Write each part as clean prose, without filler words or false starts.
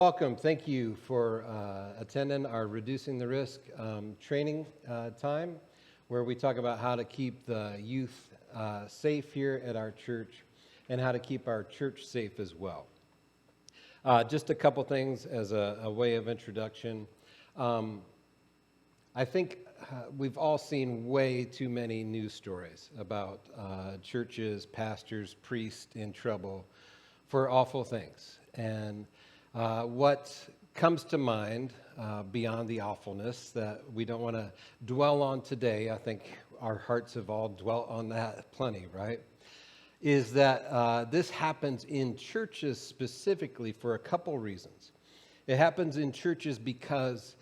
Welcome. Thank you for attending our Reducing the Risk training time, where we talk about how to keep the youth safe here at our church and how to keep our church safe as well. Just a couple things as a way of introduction. I think we've all seen way too many news stories about churches, pastors, priests in trouble for awful things. And what comes to mind beyond the awfulness that we don't want to dwell on today, I think our hearts have all dwelt on that plenty, right? Is that this happens in churches specifically for a couple reasons. It happens in churches because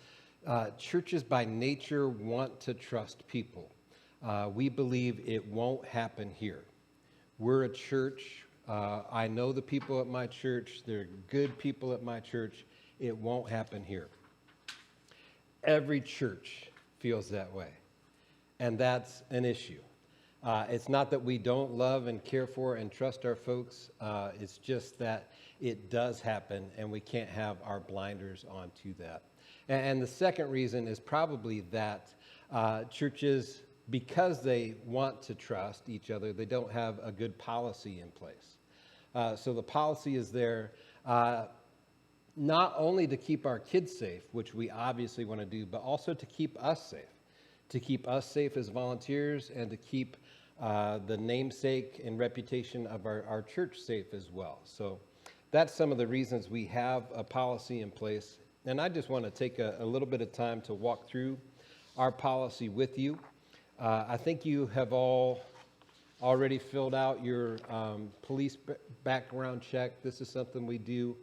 churches by nature want to trust people. We believe it won't happen here. We're a church. I know the people at my church. They're good people at my church. It won't happen here. Every church feels that way, and that's an issue. It's not that we don't love and care for and trust our folks. It's just that it does happen, and we can't have our blinders onto that. And the second reason is probably that churches, because they want to trust each other, they don't have a good policy in place. So the policy is there not only to keep our kids safe, which we obviously want to do, but also to keep us safe as volunteers, and to keep the namesake and reputation of our church safe as well. So that's some of the reasons we have a policy in place. And I just want to take a little bit of time to walk through our policy with you. I think you have all already filled out your police background check. This is something we do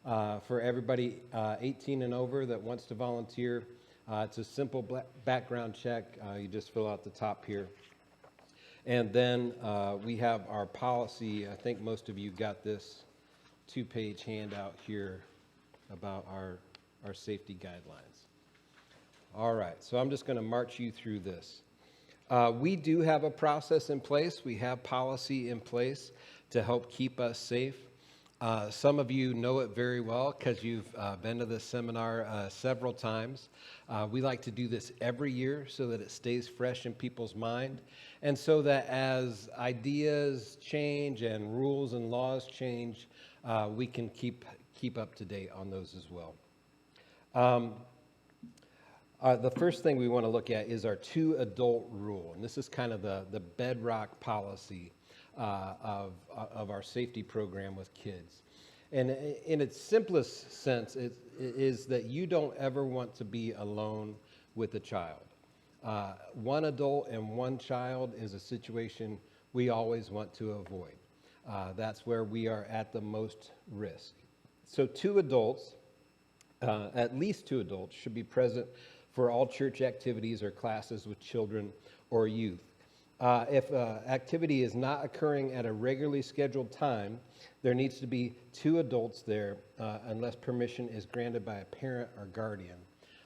for everybody 18 and over that wants to volunteer. It's a simple background check. You just fill out the top here. And then we have our policy. I think most of you got this 2-page handout here about our safety guidelines. All right, so I'm just going to march you through this. We do have a process in place. We have policy in place to help keep us safe. Some of you know it very well because you've been to this seminar several times. We like to do this every year so that it stays fresh in people's mind, and so that as ideas change and rules and laws change, we can keep up to date on those as well. The first thing we want to look at is our 2-adult rule, and this is kind of the bedrock policy of our safety program with kids. And in its simplest sense, it is that you don't ever want to be alone with a child. One adult and one child is a situation we always want to avoid. That's where we are at the most risk. So 2 adults, at least 2 adults, should be present for all church activities or classes with children or youth. If activity is not occurring at a regularly scheduled time, there needs to be 2 adults there unless permission is granted by a parent or guardian.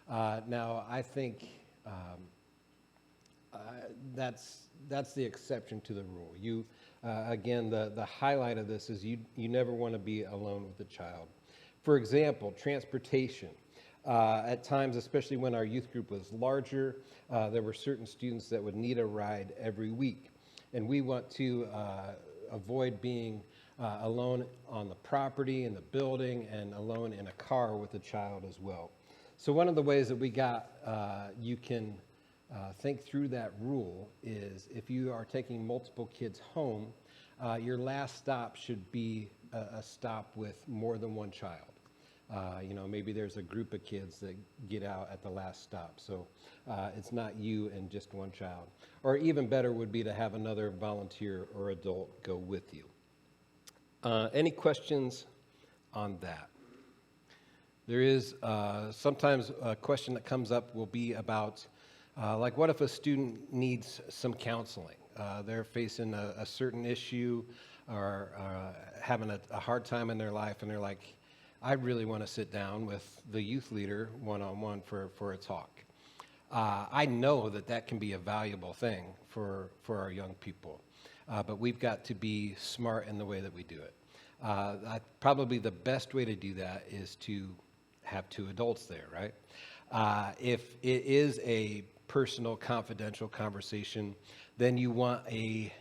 Now, I think that's the exception to the rule. Again, the highlight of this is you never want to be alone with a child. For example, transportation. At times, especially when our youth group was larger, there were certain students that would need a ride every week. And we want to avoid being alone on the property, in the building, and alone in a car with a child as well. So one of the ways that you can think through that rule is if you are taking multiple kids home, your last stop should be a stop with more than one child. Maybe there's a group of kids that get out at the last stop. So it's not you and just one child. Or even better would be to have another volunteer or adult go with you. Any questions on that? There is sometimes a question that comes up will be about, what if a student needs some counseling? They're facing a certain issue or having a hard time in their life, and they're like, I really want to sit down with the youth leader one-on-one for a talk. I know that can be a valuable thing for our young people, but we've got to be smart in the way that we do it. Probably the best way to do that is to have two adults there, right? If it is a personal, confidential conversation, then you want a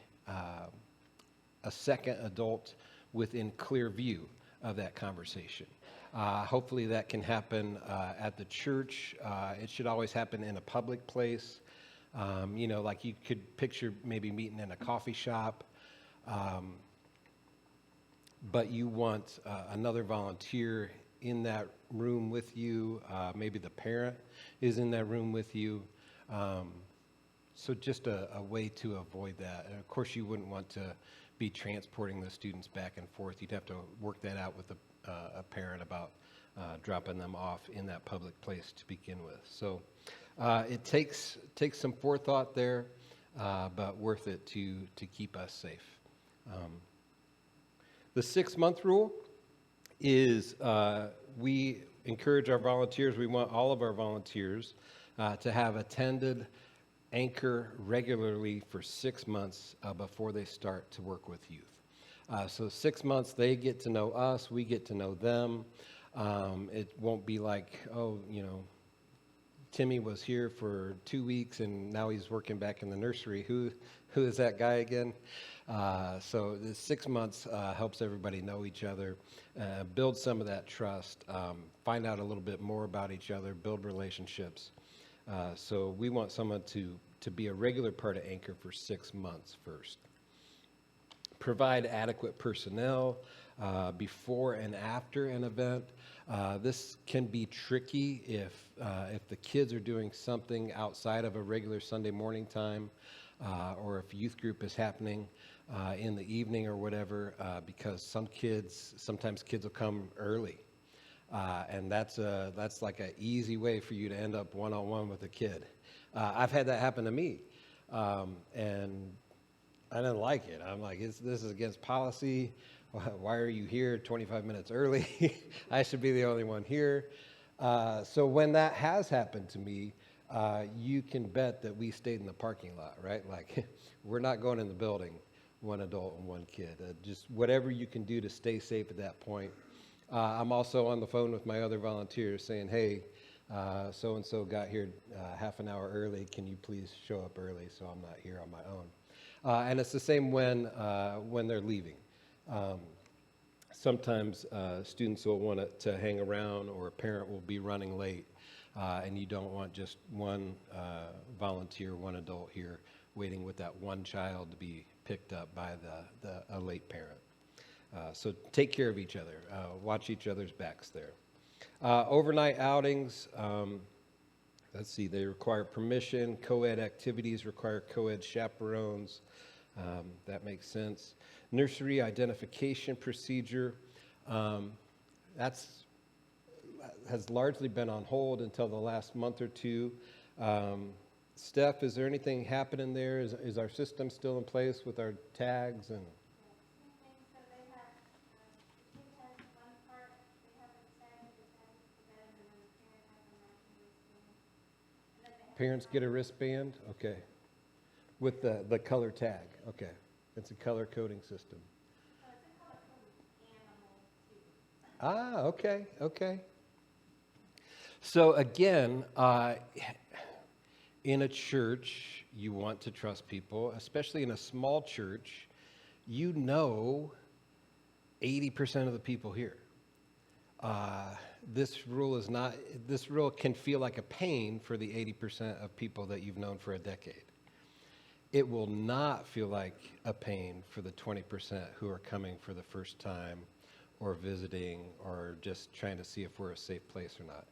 second adult within clear view of that conversation. Hopefully that can happen at the church. It should always happen in a public place. Like you could picture maybe meeting in a coffee shop, but you want another volunteer in that room with you. Maybe the parent is in that room with you. So just a way to avoid that. And of course, you wouldn't want to be transporting the students back and forth. You'd have to work that out with a parent about dropping them off in that public place to begin with. So it takes some forethought there, but worth it to keep us safe. The 6-month rule is we encourage our volunteers, we want all of our volunteers to have attended Anchor regularly for 6 months before they start to work with youth. So 6 months, they get to know us, we get to know them. It won't be like, Timmy was here for 2 weeks and now he's working back in the nursery. Who is that guy again? So the 6 months helps everybody know each other, build some of that trust, find out a little bit more about each other, build relationships. So we want someone to be a regular part of Anchor for 6 months first. Provide adequate personnel before and after an event. This can be tricky if the kids are doing something outside of a regular Sunday morning time, or if youth group is happening in the evening or whatever, because sometimes kids will come early. And that's like an easy way for you to end up one-on-one with a kid. I've had that happen to me, and I didn't like it. I'm like, this is against policy. Why are you here 25 minutes early? I should be the only one here. So when that has happened to me, you can bet that we stayed in the parking lot, right? Like, we're not going in the building, one adult and one kid. Just whatever you can do to stay safe at that point. I'm also on the phone with my other volunteers saying, hey, so-and-so got here half an hour early. Can you please show up early so I'm not here on my own? And it's the same when they're leaving. Sometimes students will want to hang around, or a parent will be running late, and you don't want just one volunteer, one adult here waiting with that one child to be picked up by a late parent. So take care of each other. Watch each other's backs there. Overnight outings, let's see, they require permission. Co-ed activities require co-ed chaperones. That makes sense. Nursery identification procedure, has largely been on hold until the last month or two. Steph, is there anything happening there? Is our system still in place with our tags and? Parents get a wristband? Okay. With the color tag? Okay. It's a color coding system. Okay. So again, in a church, you want to trust people, especially in a small church. 80% of the people here. This rule can feel like a pain for the 80% of people that you've known for a decade. It will not feel like a pain for the 20% who are coming for the first time or visiting or just trying to see if we're a safe place or not.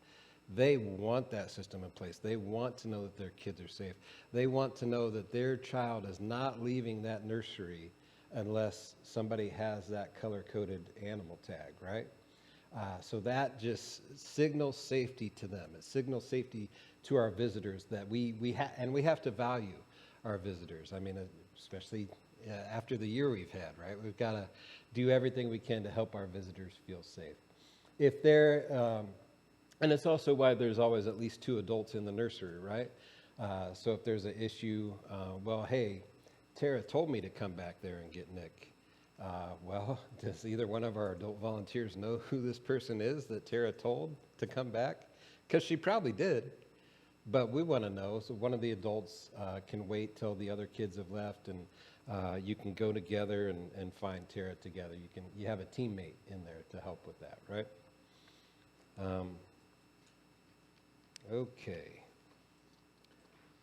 They want that system in place. They want to know that their kids are safe. They want to know that their child is not leaving that nursery unless somebody has that color-coded animal tag, right? So that just signals safety to them. It signals safety to our visitors that we have to value our visitors. I mean, especially after the year we've had, right? We've got to do everything we can to help our visitors feel safe. If they're, and it's also why there's always at least 2 adults in the nursery, right? So if there's an issue, well, hey, Tara told me to come back there and get Nick. Well, does either one of our adult volunteers know who this person is that Tara told to come back? Because she probably did, but we want to know. So one of the adults can wait till the other kids have left, and you can go together and find Tara together. You have a teammate in there to help with that, right? Okay.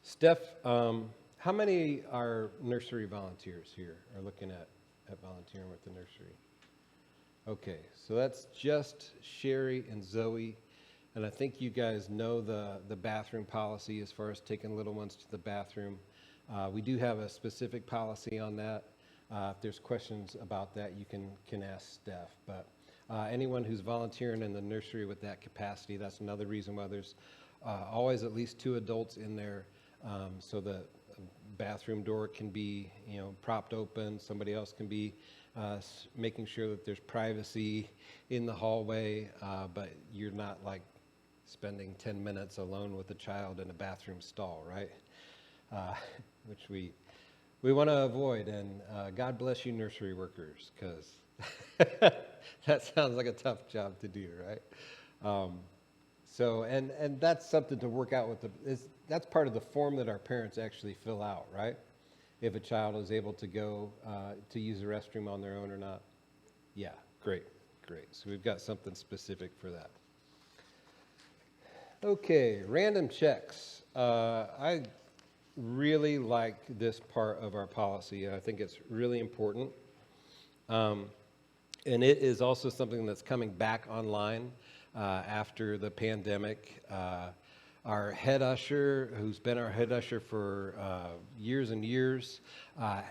Steph, how many are nursery volunteers here are looking at volunteering with the nursery? Okay, so that's just Sherry and Zoe, and I think you guys know the bathroom policy as far as taking little ones to the bathroom. We do have a specific policy on that. If there's questions about that, you can ask Steph, but anyone who's volunteering in the nursery with that capacity, that's another reason why there's always at least 2 adults in there, so the bathroom door can be, propped open. Somebody else can be making sure that there's privacy in the hallway, but you're not like spending 10 minutes alone with a child in a bathroom stall, right? Which we want to avoid. And God bless you, nursery workers, because that sounds like a tough job to do, right? So, and that's something to work out with that's part of the form that our parents actually fill out, right? If a child is able to go to use the restroom on their own or not. Yeah, great. So we've got something specific for that. Okay, random checks. I really like this part of our policy. I think it's really important. And it is also something that's coming back online after the pandemic. Our head usher, who's been our head usher for years and years,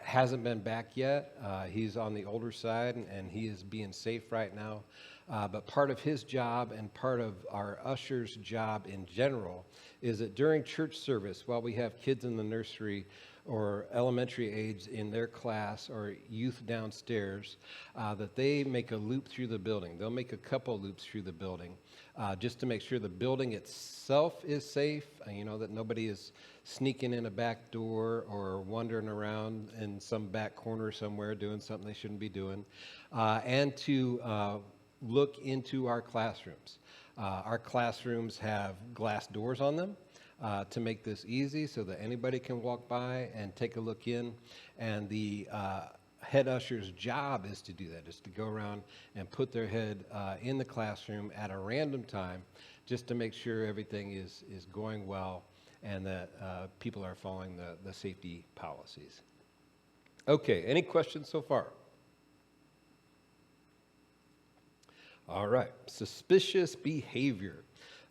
hasn't been back yet. He's on the older side, and he is being safe right now. But part of his job and part of our usher's job in general is that during church service, while we have kids in the nursery or elementary age in their class or youth downstairs, that they make a loop through the building. They'll make a couple loops through the building just to make sure the building itself is safe, that nobody is sneaking in a back door or wandering around in some back corner somewhere doing something they shouldn't be doing, and to look into our classrooms. Our classrooms have glass doors on them to make this easy so that anybody can walk by and take a look in. And the head usher's job is to do that, is to go around and put their head in the classroom at a random time just to make sure everything is going well and that people are following the safety policies. Okay, any questions so far? All right, suspicious behavior.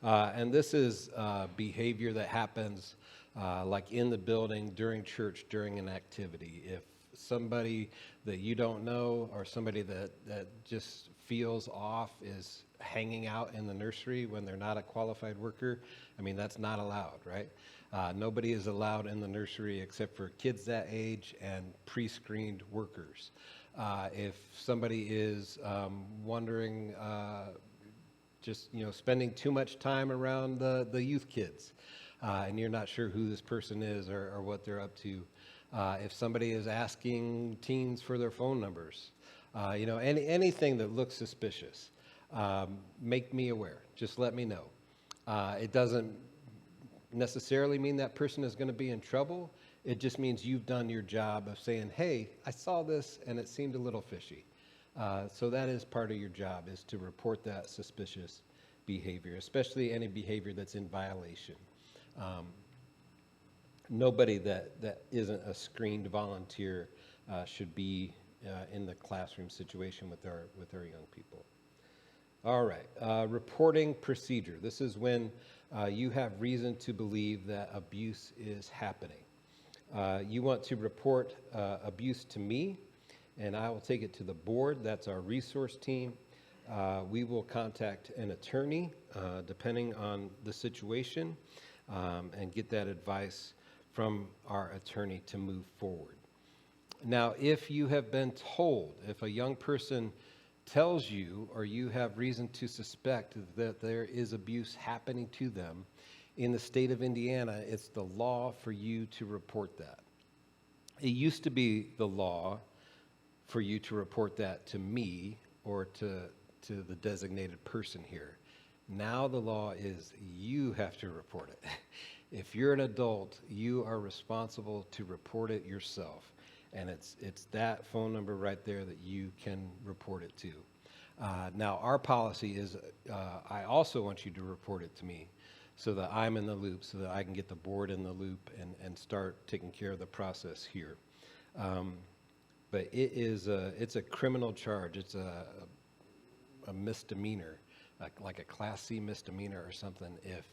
And this is behavior that happens like in the building, during church, during an activity. If somebody that you don't know or somebody that just feels off is hanging out in the nursery when they're not a qualified worker, that's not allowed, right? Nobody is allowed in the nursery except for kids that age and pre-screened workers. If somebody is wondering, just spending too much time around the youth kids, and you're not sure who this person is or what they're up to. If somebody is asking teens for their phone numbers, anything that looks suspicious, make me aware. Just let me know. It doesn't necessarily mean that person is going to be in trouble. It just means you've done your job of saying, hey, I saw this and it seemed a little fishy. So that is part of your job, is to report that suspicious behavior, especially any behavior that's in violation. Nobody that isn't a screened volunteer should be in the classroom situation with our young people. All right, reporting procedure. This is when you have reason to believe that abuse is happening. You want to report abuse to me, and I will take it to the board. That's our resource team. We will contact an attorney, depending on the situation, and get that advice from our attorney to move forward. Now, if you have been told, if a young person tells you or you have reason to suspect that there is abuse happening to them, in the state of Indiana, it's the law for you to report that. It used to be the law for you to report that to me or to the designated person here. Now the law is you have to report it. If you're an adult, you are responsible to report it yourself. And it's that phone number right there that you can report it to. Now, our policy is I also want you to report it to me so that I'm in the loop, so that I can get the board in the loop and start taking care of the process here. But it's a criminal charge. It's a misdemeanor, like a Class C misdemeanor or something, if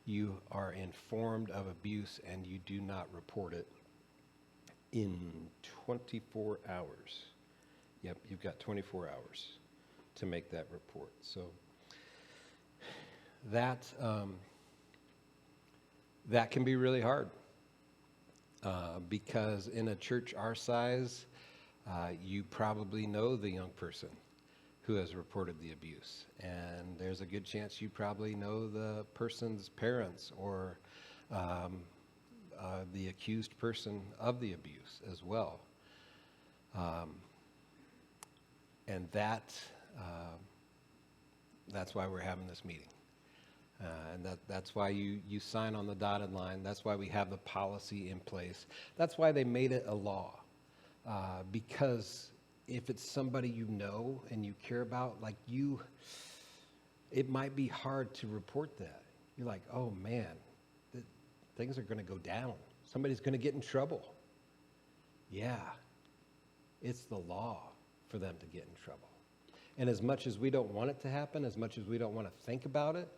you are informed of abuse and you do not report it in 24 hours. Yep, you've got 24 hours to make that report. So that can be really hard because in a church our size, you probably know the young person who has reported the abuse, and there's a good chance you probably know the person's parents or the accused person of the abuse as well. And that's why we're having this meeting. And that's why you sign on the dotted line. That's why we have the policy in place. That's why they made it a law. Because if it's somebody you know and you care about, like it might be hard to report that. You're like, oh man, things are going to go down. Somebody's going to get in trouble. Yeah, it's the law for them to get in trouble. And as much as we don't want it to happen, as much as we don't want to think about it,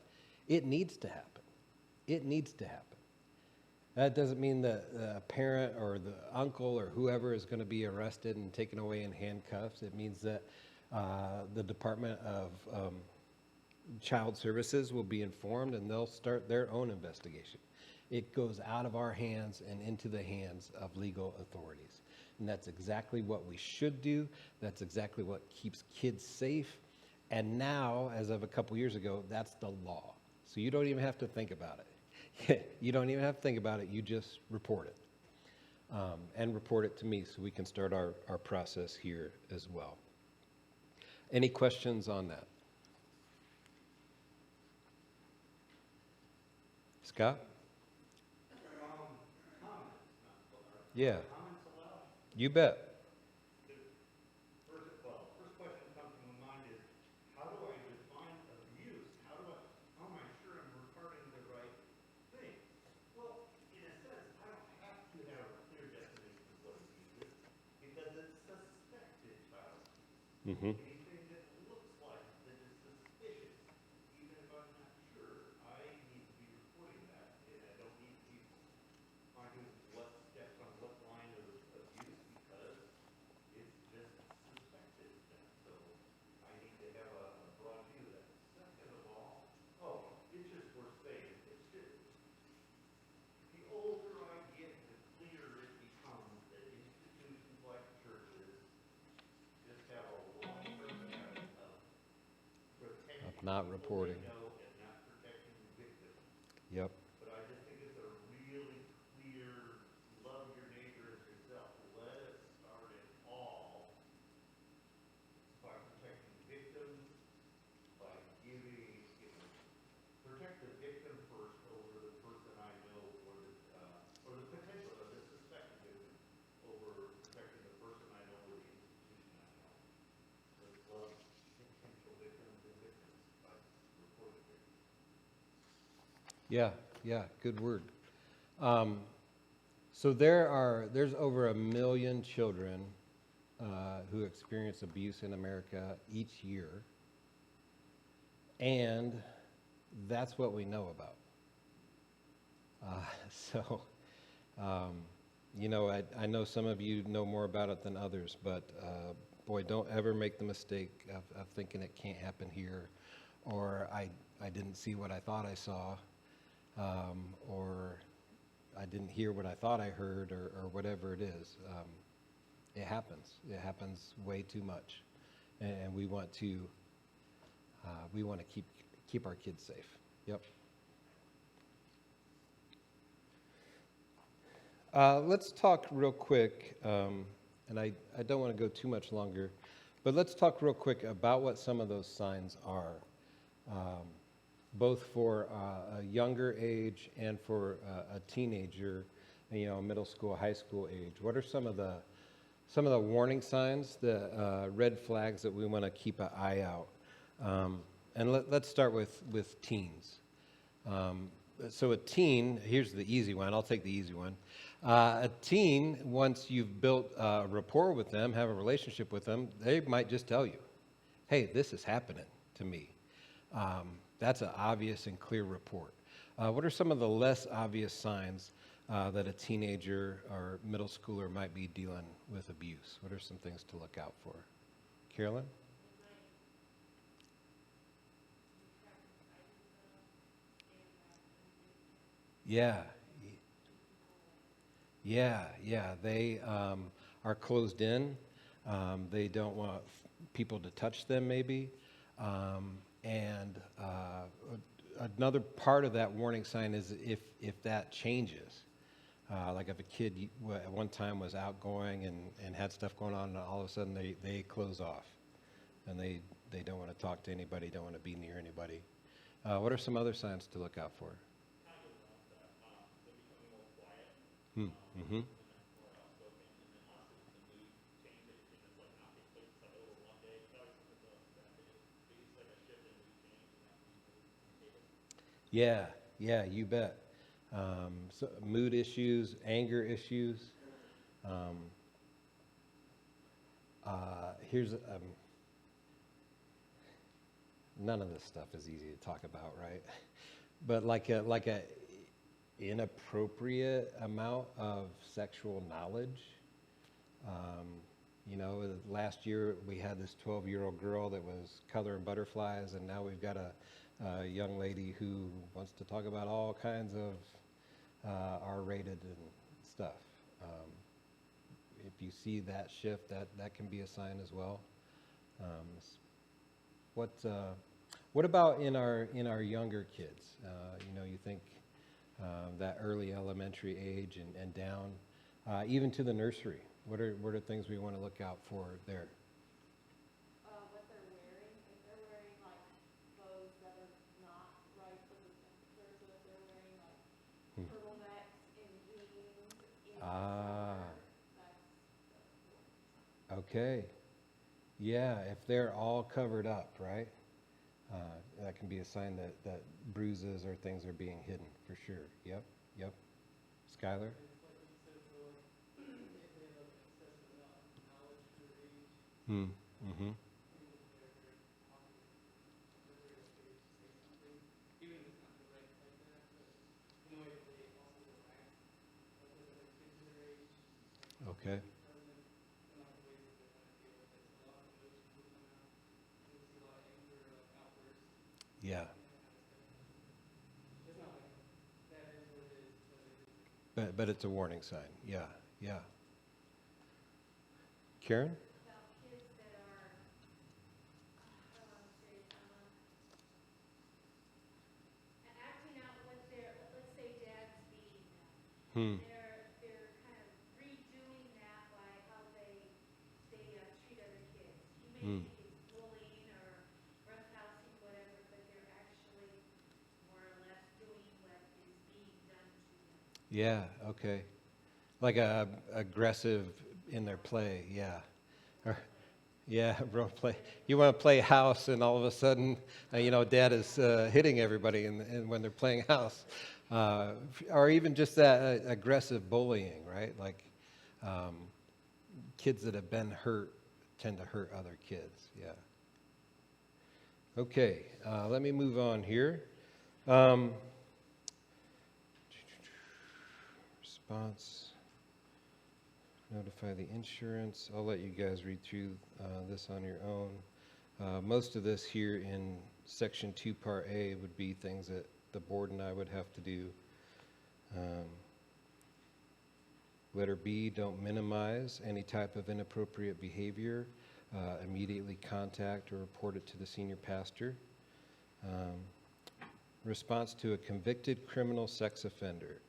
it needs to happen. It needs to happen. That doesn't mean that the parent or the uncle or whoever is going to be arrested and taken away in handcuffs. It means that the Department of Child Services will be informed and they'll start their own investigation. It goes out of our hands and into the hands of legal authorities. And that's exactly what we should do. That's exactly what keeps kids safe. And now, as of a couple years ago, that's the law. So you don't even have to think about it. You don't even have to think about it. You just report it. And report it to me so we can start our process here as well. Any questions on that? Scott? Yeah. You bet. Mm-hmm. Anything that looks like that is suspicious, even if I'm not sure, I need to be reporting that, and I don't need people arguing what steps on what line of abuse because it's just suspected. So I need to have a broad view of that. Second of all, it's just worth saying. It's just the older I get, the clearer it becomes that institutions like churches just have a long-term habit of protecting Not reporting. people they know and not protecting victims. Yep. But I just think it's a really clear, love your neighbor as yourself. Let us start it all by protecting victims, by giving, protect the victim first over the person I know or the potential of the suspected victim over protecting the person I know or the institution I know. Let's love potential victims and victims by reporting victims. Yeah, good word. So there's over 1 million children who experience abuse in America each year, and that's what we know about. I know some of you know more about it than others, but boy, don't ever make the mistake of thinking it can't happen here, or I didn't see what I thought I saw, or I didn't hear what I thought I heard, or whatever it is. It happens. It happens way too much, and we want to keep our kids safe. Yep. Let's talk real quick and I don't want to go too much longer, but let's talk real quick about what some of those signs are, both for a younger age and for a teenager, middle school, high school age. What are some of the warning signs, the red flags that we want to keep an eye out? And let's start with teens. So a teen, here's the easy one. I'll take the easy one. A teen, once you've built a rapport with them, have a relationship with them, they might just tell you, hey, this is happening to me. That's an obvious and clear report. What are some of the less obvious signs that a teenager or middle schooler might be dealing with abuse? What are some things to look out for? Carolyn? Yeah. Yeah. They are closed in. They don't want people to touch them, maybe. And another part of that warning sign is if that changes. Like if a kid at one time was outgoing and had stuff going on, and all of a sudden they close off. And they don't want to talk to anybody, don't want to be near anybody. What are some other signs to look out for? Mm-hmm. Yeah, you bet. So mood issues, anger issues. Here's none of this stuff is easy to talk about, right? But like a inappropriate amount of sexual knowledge. Last year we had this 12-year-old girl that was coloring butterflies, and now we've got a young lady who wants to talk about all kinds of R-rated and stuff. If you see that shift, that can be a sign as well. What about in our younger kids? You think that early elementary age and down, even to the nursery. What are things we want to look out for there? What they're wearing, if they're wearing like clothes that are not right for the temperature, so if they're wearing like turtlenecks and jeans in the summer, that's Okay. Yeah, if they're all covered up, right? That can be a sign that bruises or things are being hidden, for sure. Yep. Skylar? Mm-hmm. Okay. Yeah. But it's a warning sign. Yeah. Karen? about kids that are, how do I say, acting out what they're, let's say dad's beating them. Hmm. They're kind of redoing that by how they treat other kids. You may Hmm. think it's bullying or roughhousing, whatever, but they're actually more or less doing what is being done to them. Yeah, okay. Like aggressive in their play, yeah. Yeah, role play. You want to play house, and all of a sudden, dad is hitting everybody and when they're playing house. Or even just that aggressive bullying, right? Like kids that have been hurt tend to hurt other kids, yeah. Okay, let me move on here. Response. Notify the insurance. I'll let you guys read through this on your own. Most of this here in Section 2, Part A would be things that the board and I would have to do. Letter B, don't minimize any type of inappropriate behavior. Immediately contact or report it to the senior pastor. Response to a convicted criminal sex offender.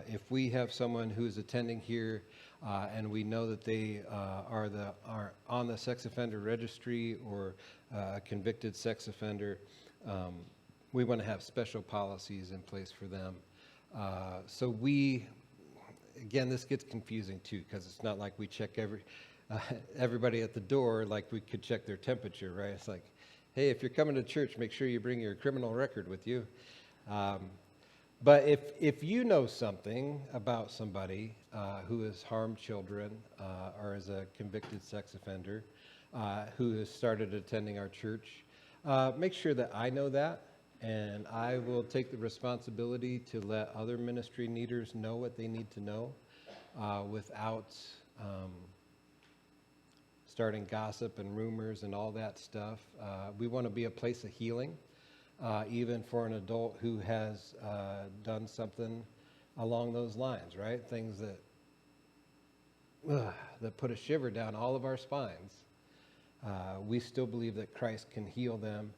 If we have someone who's attending here and we know that they are on the sex offender registry or a convicted sex offender, we want to have special policies in place for them. So again, this gets confusing too, because it's not like we check everybody at the door like we could check their temperature, right? It's like, hey, if you're coming to church, make sure you bring your criminal record with you. But if you know something about somebody who has harmed children or is a convicted sex offender who has started attending our church, make sure that I know that, and I will take the responsibility to let other ministry leaders know what they need to know without starting gossip and rumors and all that stuff. We want to be a place of healing, even for an adult who has done something along those lines, right? Things that put a shiver down all of our spines. We still believe that Christ can heal them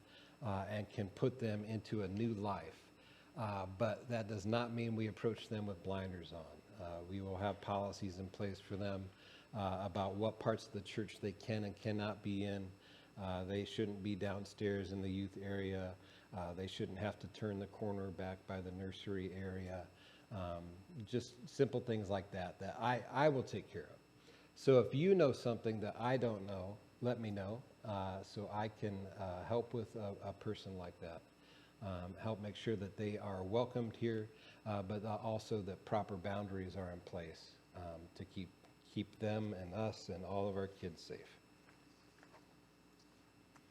and can put them into a new life. But that does not mean we approach them with blinders on. We will have policies in place for them about what parts of the church they can and cannot be in. They shouldn't be downstairs in the youth area. They shouldn't have to turn the corner back by the nursery area. Just simple things like that I will take care of. So if you know something that I don't know, let me know so I can help with a person like that. Help make sure that they are welcomed here, but also that proper boundaries are in place to keep them and us and all of our kids safe.